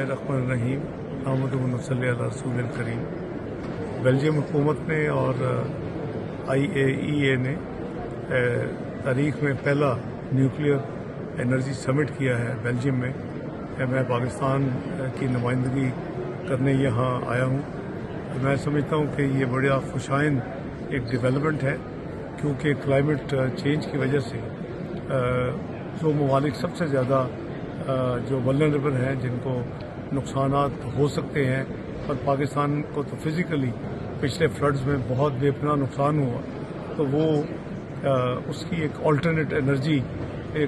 الرحمن الرحیم محمد صلی اللہ رسول کریم۔ بیلجیم حکومت نے اور IAEA نے تاریخ میں پہلا نیوکلیئر انرجی سمٹ کیا ہے بیلجیم میں۔ میں پاکستان کی نمائندگی کرنے یہاں آیا ہوں۔ میں سمجھتا ہوں کہ یہ بڑا خوشائن ایک ڈیولپمنٹ ہے، کیونکہ کلائمیٹ چینج کی وجہ سے جو ممالک سب سے زیادہ جو ولنریبل ہیں، جن کو نقصانات ہو سکتے ہیں، اور پاکستان کو تو فزیکلی پچھلے فلڈز میں بہت بے پناہ نقصان ہوا، تو وہ اس کی ایک آلٹرنیٹ انرجی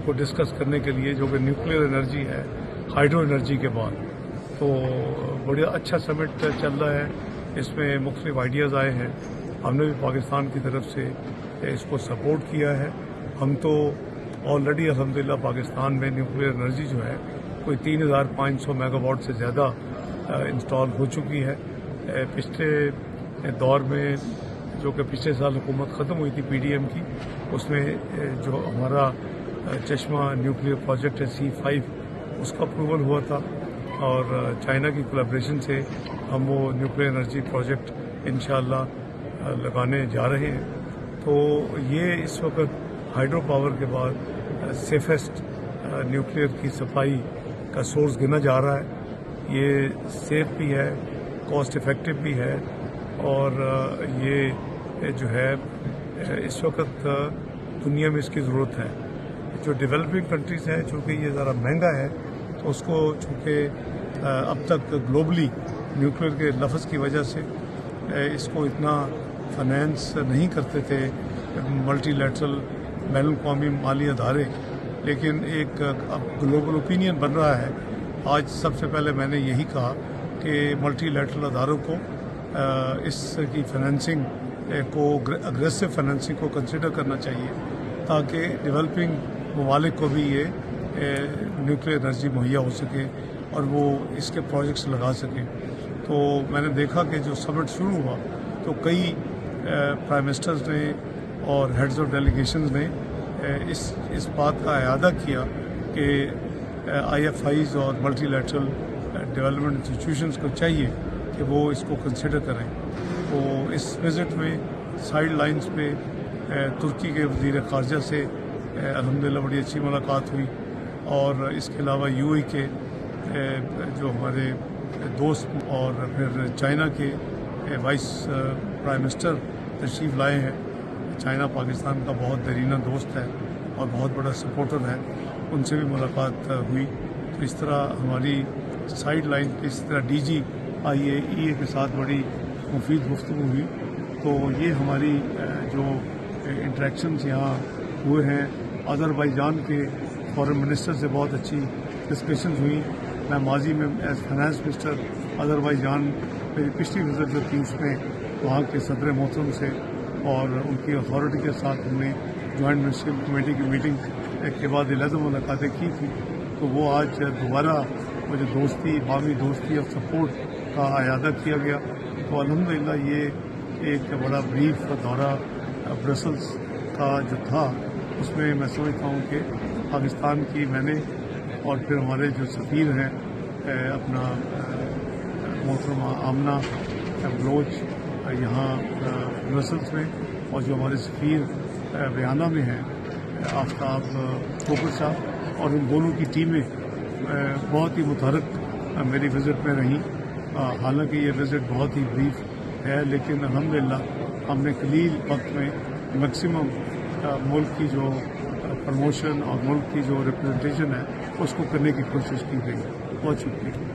کو ڈسکس کرنے کے لیے، جو کہ نیوکلیئر انرجی ہے ہائیڈرو انرجی کے بعد، تو بڑا اچھا سمٹ چل رہا ہے۔ اس میں مختلف آئیڈیاز آئے ہیں، ہم نے بھی پاکستان کی طرف سے اس کو سپورٹ کیا ہے۔ ہم تو آلریڈی الحمدللہ پاکستان میں نیوکلیئر انرجی جو ہے کوئی 3500 میگا واٹ سے زیادہ انسٹال ہو چکی ہے۔ پچھلے دور میں جو کہ پچھلے سال حکومت ختم ہوئی تھی PDM کی، اس میں جو ہمارا چشمہ نیوکلیئر پروجیکٹ ہے C5، اس کا اپروول ہوا تھا، اور چائنا کی کولیبریشن سے ہم وہ نیوکلیئر انرجی پروجیکٹ انشاءاللہ لگانے جا رہے ہیں۔ تو یہ اس وقت ہائیڈرو پاور کے بعد سیفسٹ نیوکلیئر کی سپلائی کا سورس گنا جا رہا ہے۔ یہ سیف بھی ہے، کاسٹ افیکٹو بھی ہے، اور یہ جو ہے اس وقت دنیا میں اس کی ضرورت ہے۔ جو ڈیولپنگ کنٹریز ہیں، چونکہ یہ ذرا مہنگا ہے، تو اس کو چونکہ اب تک گلوبلی نیوکلیئر کے لفظ کی وجہ سے اس کو اتنا فائنینس نہیں کرتے تھے ملٹی لیٹرل بین الاقوامی مالی ادارے، لیکن ایک اب گلوبل اوپینین بن رہا ہے۔ آج سب سے پہلے میں نے یہی کہا کہ ملٹی لیٹرل اداروں کو اس کی فائنینسنگ کو، اگریسو فائنینسنگ کو کنسیڈر کرنا چاہیے، تاکہ ڈیولپنگ ممالک کو بھی یہ نیوکلیئر انرجی مہیا ہو سکے اور وہ اس کے پروجیکٹس لگا سکیں۔ تو میں نے دیکھا کہ جو سمٹ شروع ہوا تو کئی پرائم منسٹرز نے اور ہیڈز آف ڈیلیگیشنز نے اس بات کا اعادہ کیا کہ IFIs اور ملٹی لیٹرل ڈیولپمنٹ انسٹیٹیوشنز کو چاہیے کہ وہ اس کو کنسیڈر کریں۔ تو اس وزٹ میں سائیڈ لائنز پہ ترکی کے وزیر خارجہ سے الحمدللہ بڑی اچھی ملاقات ہوئی، اور اس کے علاوہ UAE کے جو ہمارے دوست، اور پھر چائنا کے وائس پرائم منسٹر تشریف لائے ہیں۔ چائنا پاکستان کا بہت دیرینہ دوست ہے اور بہت بڑا سپورٹر ہے، ان سے بھی ملاقات ہوئی۔ تو اس طرح ہماری سائیڈ لائن پہ اس طرح DG IAEA کے ساتھ بڑی مفید گفتگو ہوئی۔ تو یہ ہماری جو انٹریکشنز یہاں ہوئے ہیں، آذربائیجان کے فارن منسٹر سے بہت اچھی ڈسکشنز ہوئی۔ میں ماضی میں ایز فائنانس منسٹر آذربائیجان میری پچھلی وزٹ جو تھی، اس میں وہاں کے صدر محترم سے اور ان کی اتھارٹی کے ساتھ ہم نے جوائنٹ منسٹریل کمیٹی کی میٹنگ کے بعد علیحدہ ملاقاتیں کی تھی۔ تو وہ آج دوبارہ وہ جو دوستی، باہمی دوستی اور سپورٹ کا اعادہ کیا گیا۔ تو الحمدللہ یہ ایک بڑا بریف دورہ برسلز کا جو تھا، اس میں میں سمجھتا ہوں کہ پاکستان کی میں نے اور پھر ہمارے جو سفیر ہیں اپنا محترمہ آمنہ بلوچ یہاں برسلز میں، اور جو ہمارے سفیر ویانا میں ہیں آفتاب کوکر صاحب، اور ان دونوں کی ٹیمیں بہت ہی متحرک میری وزٹ میں رہیں۔ حالانکہ یہ وزٹ بہت ہی بریف ہے، لیکن الحمدللہ ہم نے قلیل وقت میں میکسیمم ملک کی جو پروموشن اور ملک کی جو ریپرزنٹیشن ہے، اس کو کرنے کی کوشش کی گئی۔ بہت شکریہ۔